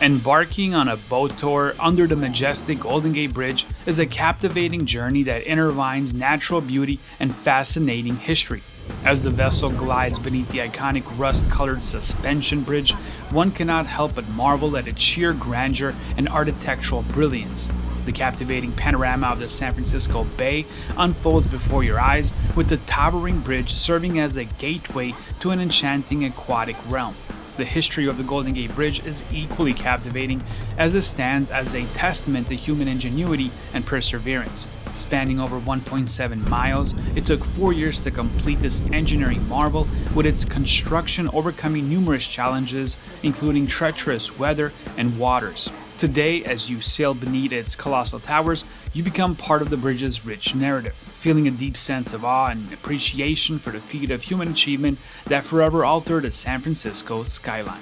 Embarking on a boat tour under the majestic Golden Gate Bridge is a captivating journey that intertwines natural beauty and fascinating history. As the vessel glides beneath the iconic rust-colored suspension bridge, one cannot help but marvel at its sheer grandeur and architectural brilliance. The captivating panorama of the San Francisco Bay unfolds before your eyes, with the towering bridge serving as a gateway to an enchanting aquatic realm. The history of the Golden Gate Bridge is equally captivating, as it stands as a testament to human ingenuity and perseverance. Spanning over 1.7 miles, it took 4 years to complete this engineering marvel, with its construction overcoming numerous challenges, including treacherous weather and waters. Today, as you sail beneath its colossal towers, you become part of the bridge's rich narrative, feeling a deep sense of awe and appreciation for the feat of human achievement that forever altered the San Francisco skyline.